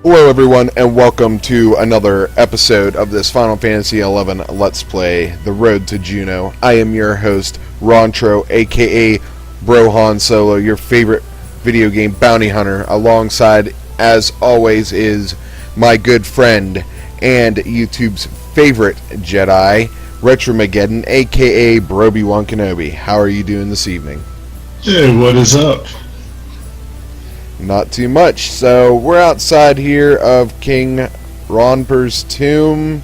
Hello everyone, and welcome to another episode of this Final Fantasy XI Let's Play, The Road to Juno. I am your host, Rontro, aka Bro Han Solo, your favorite video game bounty hunter. Alongside, as always, is my good friend and YouTube's favorite Jedi, Retromageddon, aka Broby-Wan Kenobi. How are you doing this evening? Hey, what is up? Not too much. So we're outside here of King Ranperre's tomb.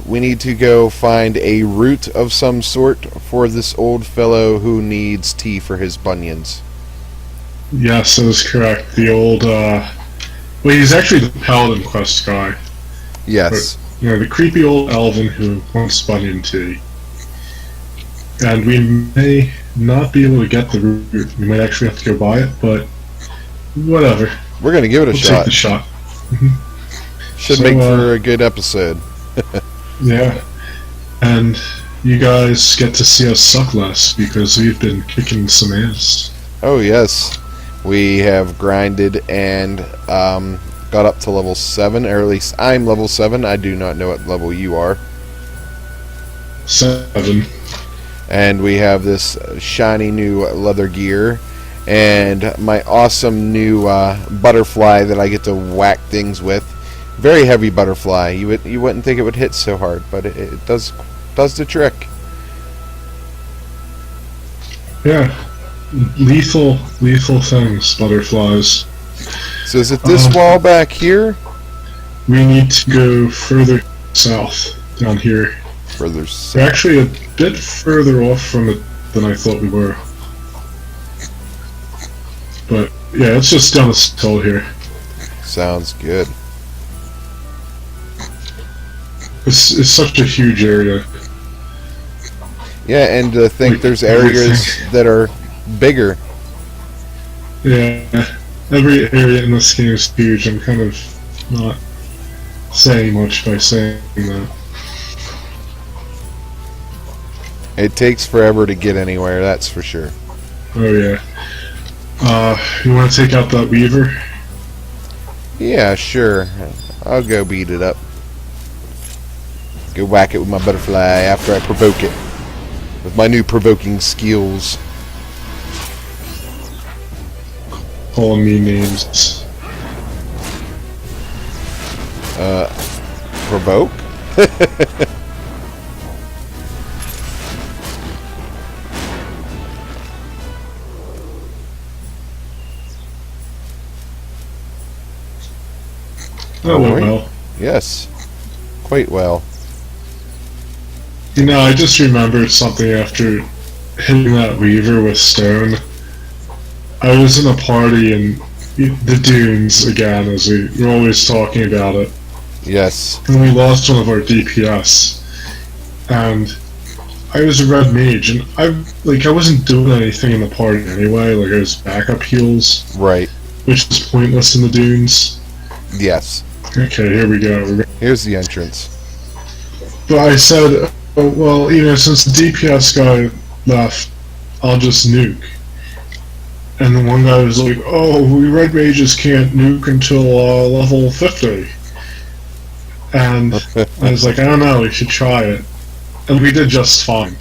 We need to go find a root of some sort for this old fellow who needs tea for his bunions. Yes, that is correct. The old, well, he's actually the Paladin quest guy. Yes. But, you know, the creepy old elven who wants bunion tea. And we may not be able to get the root. We might actually have to go buy it, but whatever. We're going to give it a shot. Take the shot. Should make for a good episode. Yeah. And you guys get to see us suck less because we've been kicking some ass. Oh, yes. We have grinded and got up to level 7, or at least I'm level 7. I do not know what level you are. 7. And we have this shiny new leather gear and my awesome new butterfly that I get to whack things with. Very heavy butterfly. You wouldn't think it would hit so hard, but it does the trick. Yeah, lethal things, butterflies. So is it this wall back here? We need to go further south down here. Further south. We're actually a bit further off from it than I thought we were. But yeah, it's just down this hill here. Sounds good. It's such a huge area. Yeah, and to think Like, there's areas that are bigger. Yeah, every area in this game is huge. I'm kind of not saying much by saying that. It takes forever to get anywhere, that's for sure. Oh yeah. You want to take out that Weaver? Yeah, sure. I'll go beat it up. Go whack it with my butterfly after I provoke it. With my new provoking skills. Calling me names. Provoke? That went well. Yes. Quite well. You know, I just remembered something after hitting that Weaver with stone. I was in a party in the dunes again, as we were always talking about it. Yes. And we lost one of our DPS. And I was a red mage, and I wasn't doing anything in the party anyway. Like, I was backup heals. Right. Which is pointless in the dunes. Yes. Okay, here we go. Here's the entrance. But I said, oh, well, you know, since the DPS guy left, I'll just nuke. And the one guy was like, oh, we red mages can't nuke until level 50. And I was like, I don't know, we should try it. And we did just fine.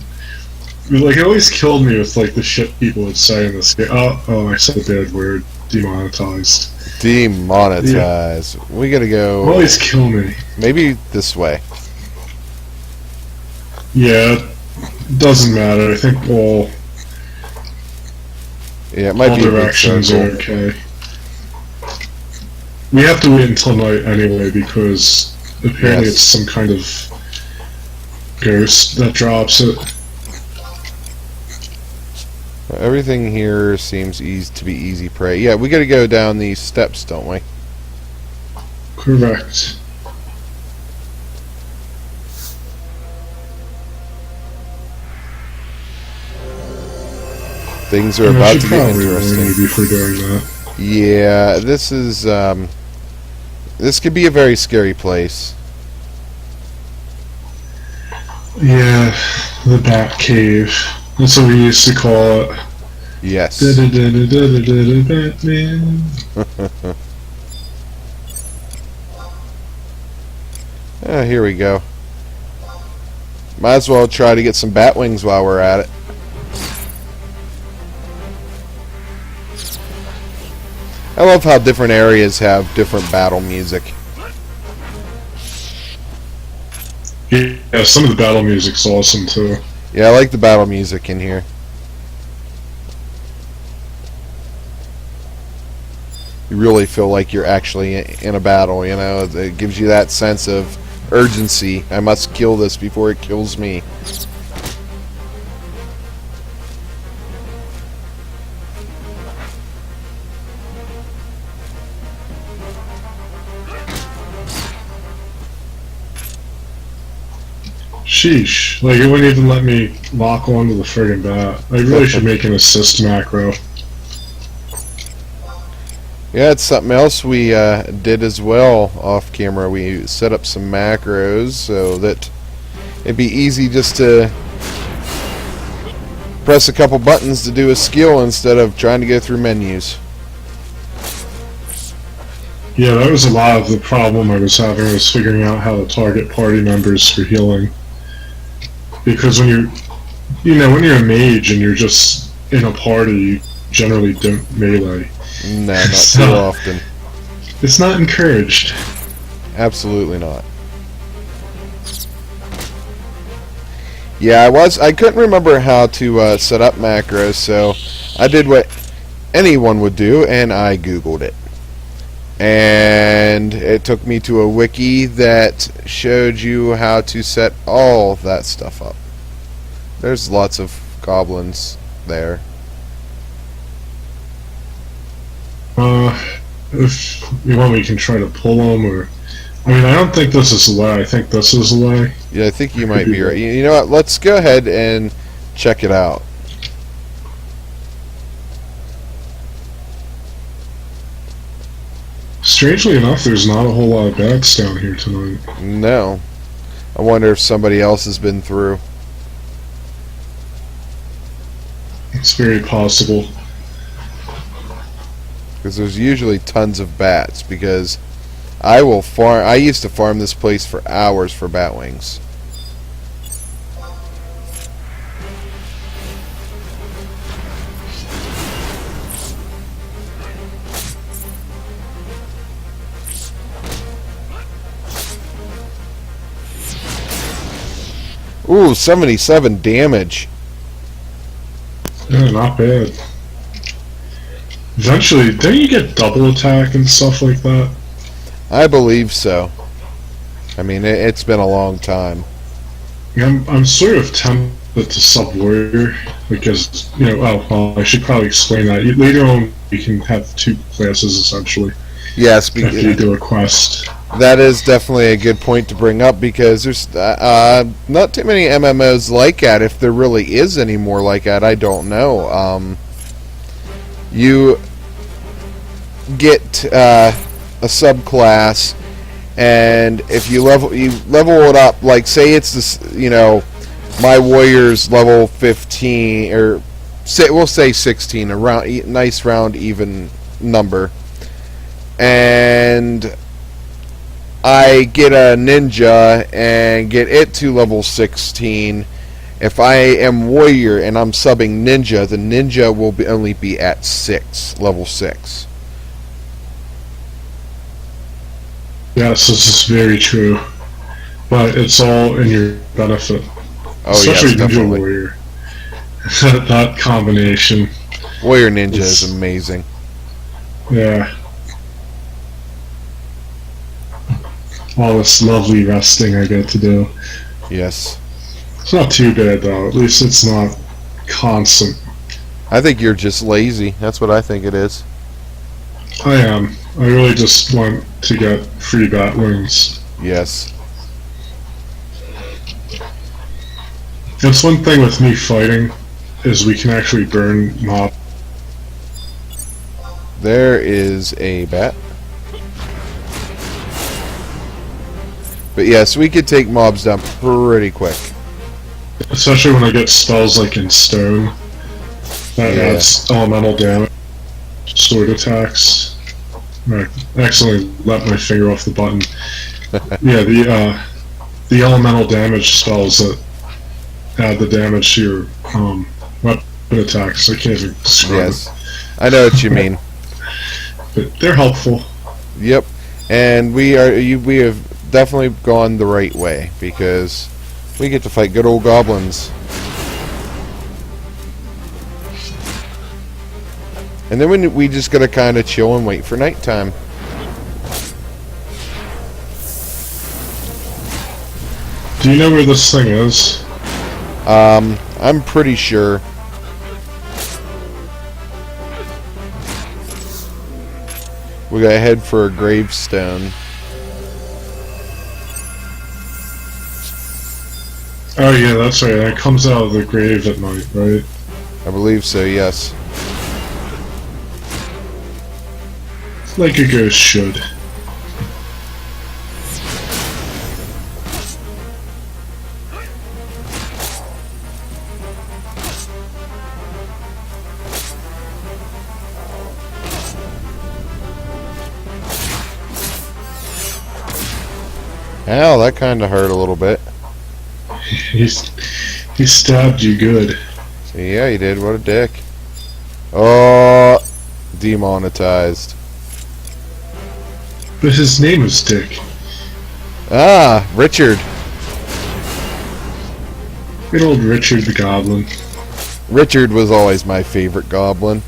Like, it always killed me with, like, the shit people would say in this game. Oh, I said a bad word. Demonetized. Demonetized. Yeah. We gotta go... Always kill me. Maybe this way. Yeah, doesn't matter. I think all... Yeah, it might all be directions are okay. We have to wait until night anyway because apparently it's Yes. some kind of ghost that drops it. Everything here seems to be easy prey. Yeah, we got to go down these steps, don't we? Correct. Things are And I about should to get probably warn interesting. you before doing that. Yeah, this is this could be a very scary place. Yeah, the Bat Cave. That's what we used to call it. Yes. Batman. Here we go. Might as well try to get some bat wings while we're at it. I love how different areas have different battle music. Yeah, some of the battle music's awesome too. Yeah, I like the battle music in here. You really feel like you're actually in a battle, you know? It gives you that sense of urgency. I must kill this before it kills me. Sheesh. Like, it wouldn't even let me lock onto the friggin' bat. I really should make an assist macro. Yeah, it's something else we did as well off camera. We set up some macros so that it'd be easy just to press a couple buttons to do a skill instead of trying to go through menus. Yeah, that was a lot of the problem I was having, was figuring out how to target party members for healing. Because when when you're a mage and you're just in a party, you generally don't melee. No, not too often. It's not encouraged. Absolutely not. Yeah, I couldn't remember how to set up macros, so I did what anyone would do, and I Googled it. And it took me to a wiki that showed you how to set all that stuff up. There's lots of goblins there. If you want, we can try to pull them, or... I mean, I don't think this is a lie. I think this is a lie. Yeah, I think you might be right. You know what? Let's go ahead and check it out. Strangely enough, there's not a whole lot of bats down here tonight. No. I wonder if somebody else has been through. It's very possible. Because there's usually tons of bats. Because I used to farm this place for hours for bat wings. Ooh, 77 damage. Yeah, not bad. Eventually, don't you get double attack and stuff like that? I believe so. I mean, it's been a long time. Yeah, I'm sort of tempted to sub warrior because I should probably explain that. Later on, you can have two classes essentially. Yes, After you do a quest. That is definitely a good point to bring up because there's not too many MMOs like that. If there really is any more like that, I don't know. You get a subclass, and if you level it up, like say it's this, my warrior's level 15, or we'll say 16, a nice round even number, and I get a ninja and get it to level 16. If I am warrior and I'm subbing ninja, the ninja will only be at level 6. Yes, this is very true. But it's all in your benefit. Oh, especially yes, Ninja definitely. Warrior. That combination. Warrior ninja is amazing. Yeah. all this lovely resting I get to do. Yes. It's not too bad though. At least it's not constant. I think you're just lazy. That's what I think it is. I am. I really just want to get free bat wings. Yes. That's one thing with me fighting, is we can actually burn mob. There is a bat. But yes, we could take mobs down pretty quick. Especially when I get spells like in stone. That Yeah. adds elemental damage. Sword attacks. I accidentally let my finger off the button. Yeah, the elemental damage spells that add the damage to your weapon attacks. I can't even describe Yes. I know what you mean. it. But they're helpful. Yep. And we have definitely gone the right way because we get to fight good old goblins. And then we just gotta kind of chill and wait for nighttime. Do you know where this thing is? I'm pretty sure. We gotta head for a gravestone. Oh yeah, that's right. It comes out of the grave at night, right? I believe so, yes. Like a ghost should. Ow, that kind of hurt a little bit. He stabbed you good. Yeah, he did. What a dick. Oh, demonetized. But his name is Dick. Ah, Richard. Good old Richard the Goblin. Richard was always my favorite goblin.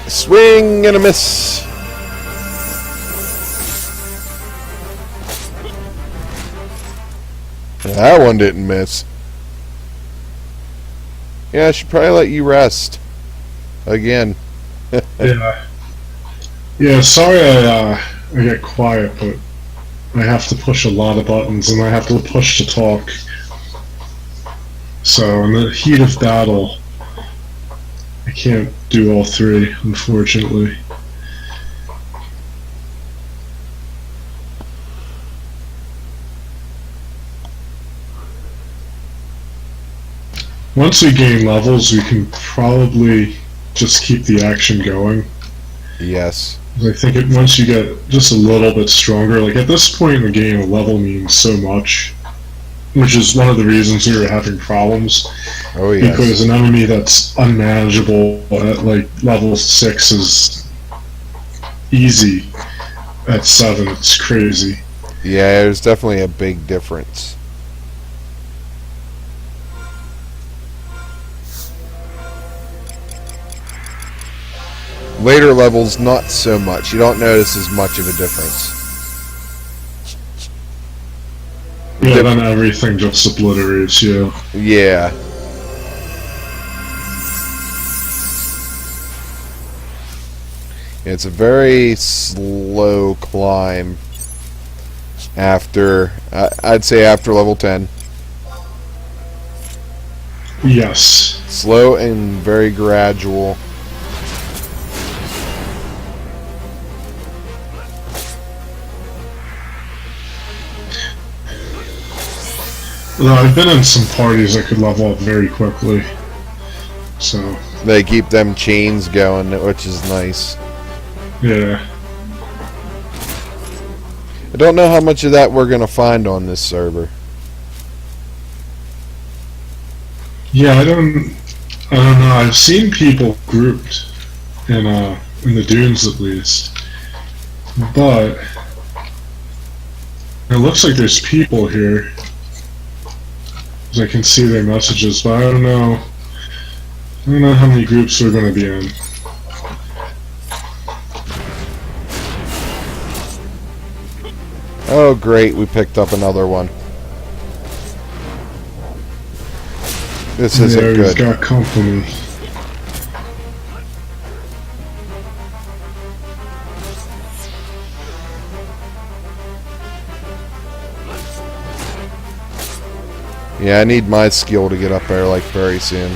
Swing and a miss. That one didn't miss. Yeah, I should probably let you rest. Again. Yeah. Yeah, sorry I get quiet, but I have to push a lot of buttons and I have to push to talk. So in the heat of battle, I can't do all three, unfortunately. Once we gain levels, we can probably just keep the action going. Yes. I think once you get just a little bit stronger, like at this point in the game, a level means so much, which is one of the reasons we were having problems. Oh, yes. Because an enemy that's unmanageable at like level 6 is easy. At 7, it's crazy. Yeah, there's definitely a big difference. Later levels, not so much. You don't notice as much of a difference. Yeah, then everything just obliterates you. Yeah. It's a very slow climb after, I'd say after level 10. Yes. Slow and very gradual. Although I've been in some parties that could level up very quickly. So, They keep them chains going, which is nice. yeah. I don't know how much of that we're going to find on this server. Yeah, I don't know. I've seen people grouped in the dunes at least. But it looks like there's people here. I can see their messages, but I don't know. I don't know how many groups we're going to be in. Oh, great, we picked up another one. This isn't He's good. got company. Yeah, I need my skill to get up there, like, very soon.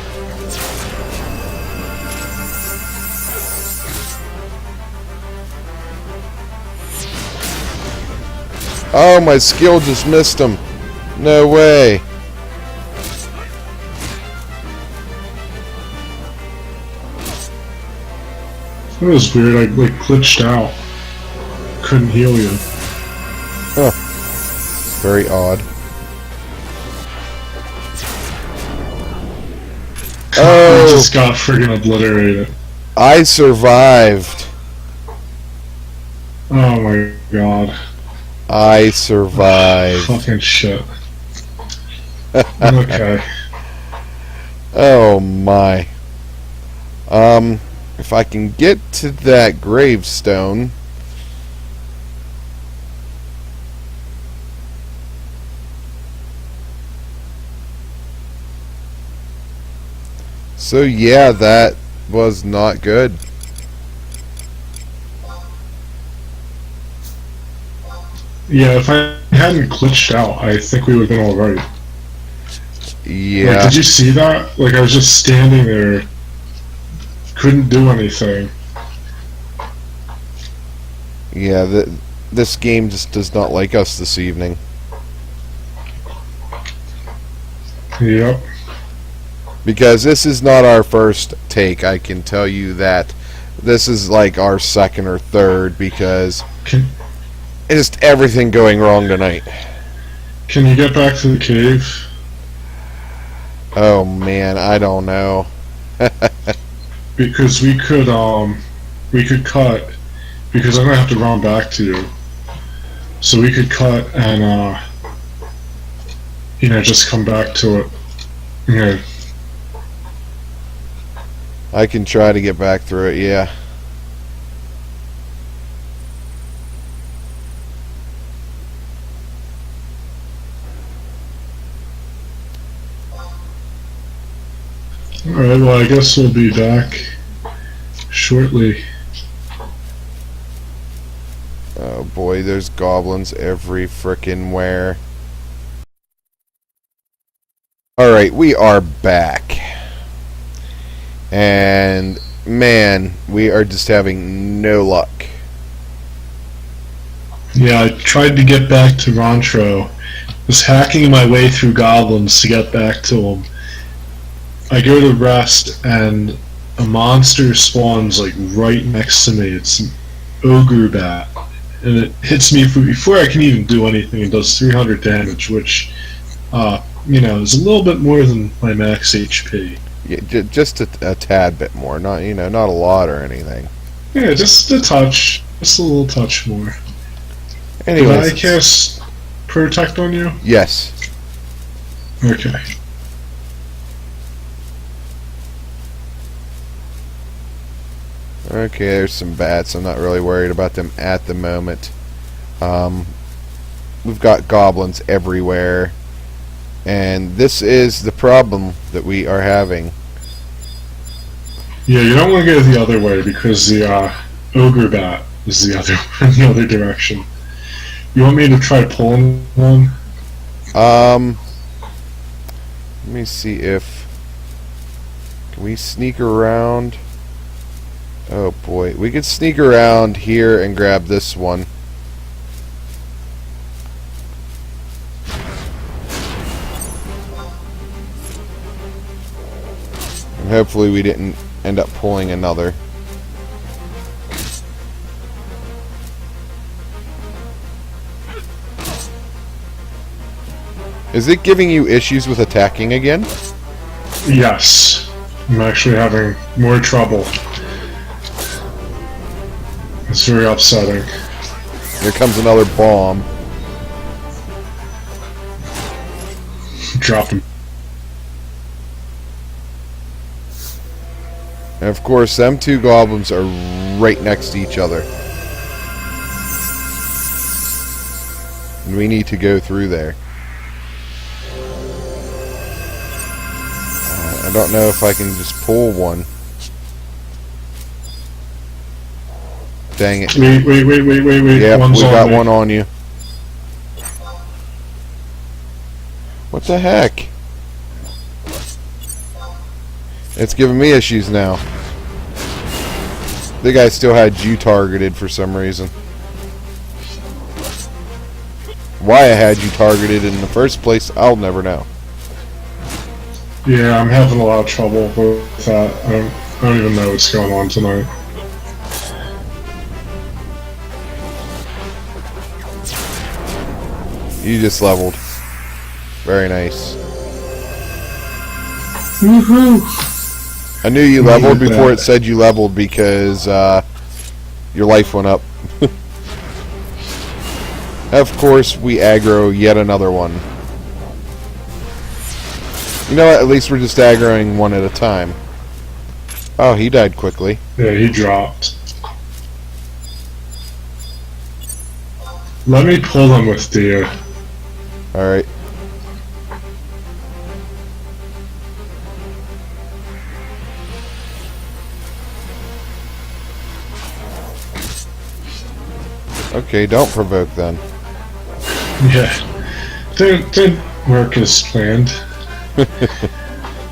Oh, my skill just missed him. No way. That was weird, I like glitched out. Couldn't heal you. Huh. Very odd. I just got friggin' obliterated. I survived. Oh my god. I survived. Fucking shit. Okay. Oh my. If I can get to that gravestone. So yeah, that was not good. Yeah, if I hadn't glitched out, I think we would have been alright. Yeah. Like, did you see that? Like, I was just standing there, couldn't do anything. Yeah, this game just does not like us this evening. Yep. Because this is not our first take, I can tell you that. This is like our second or third, because it's just everything going wrong tonight. Can you get back to the cave? Oh man, I don't know. Because we could cut, because I'm gonna have to run back to you. So we could cut and, just come back to it. Yeah. I can try to get back through it, yeah. Alright, well I guess we'll be back shortly. Oh boy, there's goblins every frickin' where. Alright, we are back. And man, we are just having no luck. Yeah, I tried to get back to Rontro. Was hacking my way through goblins to get back to them. I go to rest and a monster spawns like right next to me. It's an ogre bat. And it hits me before I can even do anything. It does 300 damage, which, is a little bit more than my max HP. Yeah, just a tad bit more, not not a lot or anything. Yeah, just a touch, just a little touch more. Anyways, did I cast protect on you? Yes. Okay. Okay, there's some bats. I'm not really worried about them at the moment. We've got goblins everywhere. And this is the problem that we are having. Yeah, you don't want to go the other way because the ogre bat is the other in the other direction. You want me to try pulling one? Let me see if can we sneak around. Oh boy, we could sneak around here and grab this one. And hopefully we didn't end up pulling another. Is it giving you issues with attacking again? Yes. I'm actually having more trouble. It's very upsetting. Here comes another bomb. Drop him. And of course, them two goblins are right next to each other. And we need to go through there. I don't know if I can just pull one. Dang it. Wait. Yep, One's we got on me. one on you. What the heck? It's giving me issues now. The guy still had you targeted for some reason. Why I had you targeted in the first place, I'll never know. Yeah, I'm having a lot of trouble with that. I don't even know what's going on tonight. You just leveled. Very nice. Woohoo! I knew you leveled Needed before that. it said you leveled because your life went up. Of course, we aggro yet another one. You know what? At least we're just aggroing one at a time. Oh, he died quickly. Yeah, he dropped. Let me pull them with the... Alright. Okay, don't provoke then. Yeah. Didn't work as planned.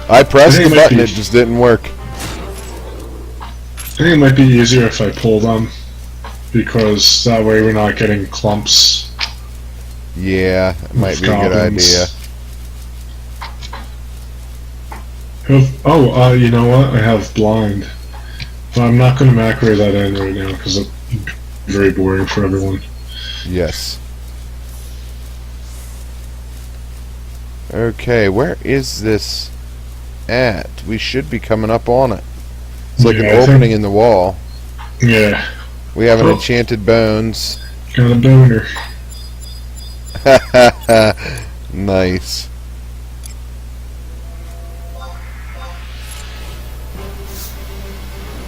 I pressed I think the it might button, be- it just didn't work. I think it might be easier if I pull them, because that way we're not getting clumps. Yeah, it might be a good Goblins. idea. Oh, you know what? I have blind. But I'm not going to macro that in right now, because it's very boring for everyone. Yes. Okay, where is this at? We should be coming up on it. It's like Yeah, an I think- opening in the wall. Yeah, We have an Oh. enchanted bones. got a boner. Nice.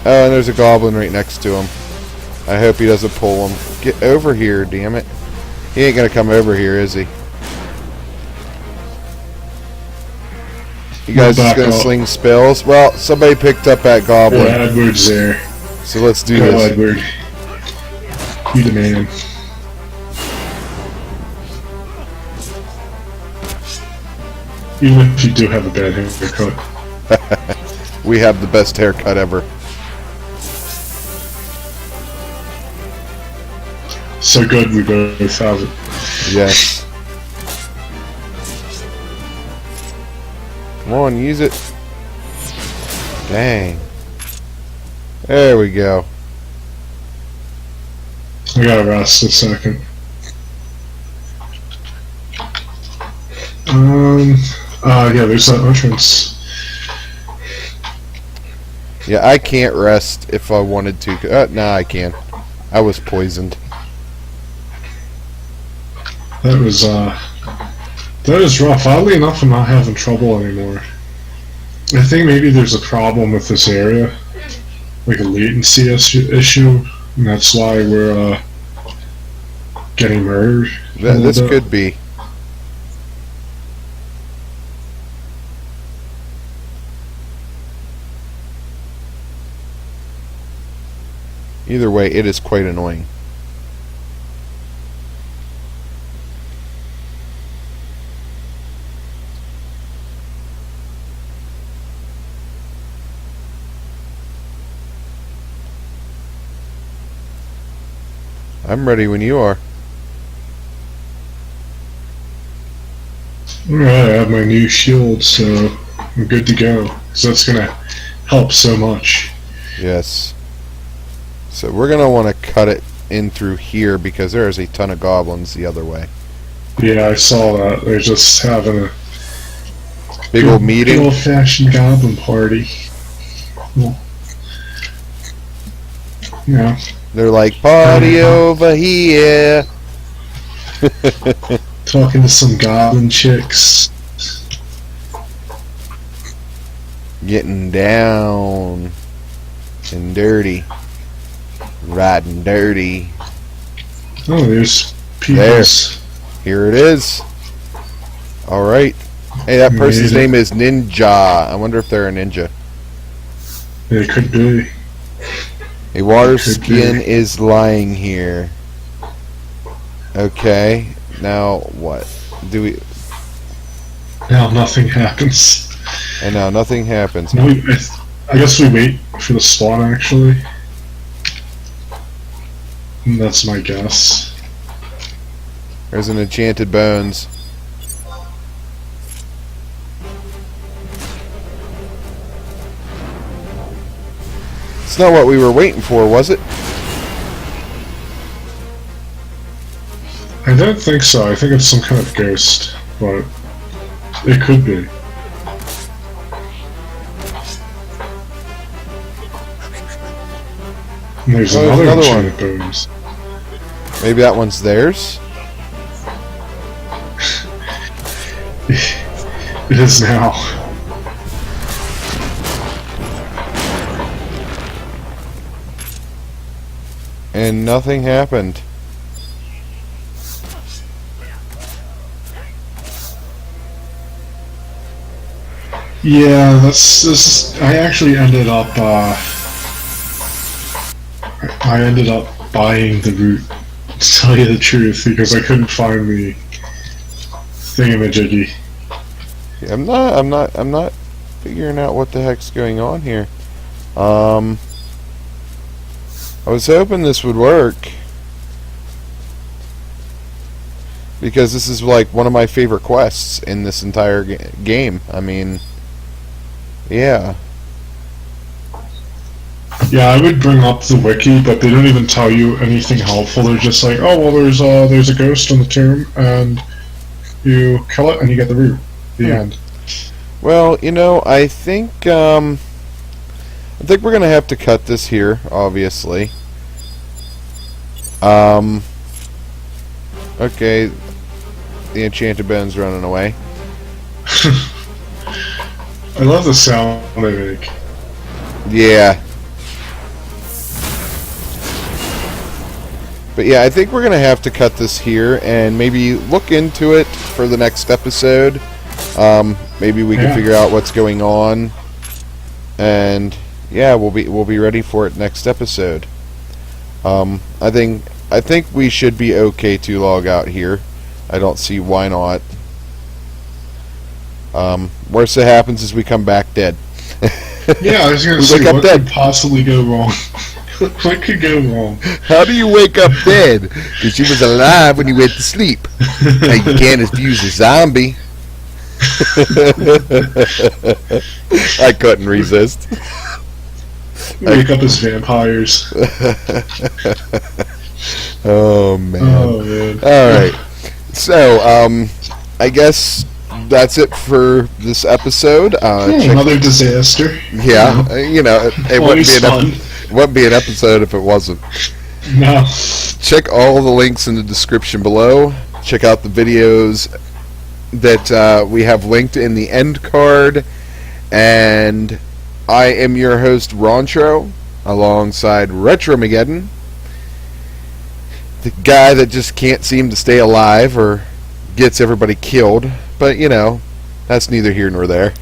Oh, and there's a goblin right next to him. I hope he doesn't pull him. Get over here, damn it. He ain't gonna come over here, is he? You guys just Back gonna up. sling spells? Well, somebody picked up that Oh, goblin, Edward's there. so let's do Go, this. Edward. You the man. Even if you do have a bad haircut. We have the best haircut ever. So good we both have it. Yes. Come on, use it. Dang. There we go. I gotta rest a second. Yeah, there's that entrance. Yeah, I can't rest if I wanted to. Nah, I can. I was poisoned. That was rough. Oddly enough, I'm not having trouble anymore. I think maybe there's a problem with this area, like a latency issue, and that's why we're getting murdered. a little This bit. could be. Either way, it is quite annoying. I'm ready when you are. Alright, I have my new shield, so I'm good to go. So that's gonna help so much. Yes. So we're going to want to cut it in through here because there is a ton of goblins the other way. Yeah, I saw that. They're just having a Big old meeting. Good old-fashioned goblin party. Well, yeah. They're like, party over here. Talking to some goblin chicks. Getting down. and dirty. Riding dirty. Oh, there's There. people's. Here it is. Alright. Hey, that person's Made it. name is Ninja. I wonder if they're a ninja. It could be. A water Could skin be. is lying here. Okay. Now what? Do we... Now nothing happens. And now nothing happens. No, I guess we wait for the spawn, actually. That's my guess. There's an enchanted bones. It's not what we were waiting for, was it? I don't think so. I think it's some kind of ghost, but it could be. And there's Oh, there's another another one. enchanted bones. Maybe that one's theirs? It is now. And nothing happened. Yeah, this. I actually ended up. I ended up buying the route. To tell you the truth, because I couldn't find the thingamajiggy. Yeah, I'm not figuring out what the heck's going on here. I was hoping this would work. Because this is like one of my favorite quests in this entire game. I mean, yeah. Yeah, I would bring up the wiki, but they don't even tell you anything helpful. They're just like, oh well, there's a ghost in the tomb, and you kill it, and you get the root. The end. Well, you know, I think we're gonna have to cut this here, obviously. Okay, the enchanted bone's running away. I love the sound they make. Yeah. But yeah, I think we're gonna have to cut this here and maybe look into it for the next episode. Maybe we can figure out what's going on, and yeah, we'll be ready for it next episode. I think we should be okay to log out here. I don't see why not. Worst that happens is we come back dead. Yeah, I was gonna We say, wake up what dead. could possibly go wrong? What could go wrong? How do you wake up dead? Because you was alive when you went to sleep. Now you can't just use a zombie. I couldn't resist. Wake up as vampires. Oh man. Oh man. Alright. So, I guess that's it for this episode. Check, Another disaster. yeah, you know, it Always fun. wouldn't be an episode if it wasn't. No. Check all the links in the description below. Check out the videos that we have linked in the end card. And I am your host, Rontro, alongside Retromageddon, the guy that just can't seem to stay alive or gets everybody killed. But, you know, that's neither here nor there.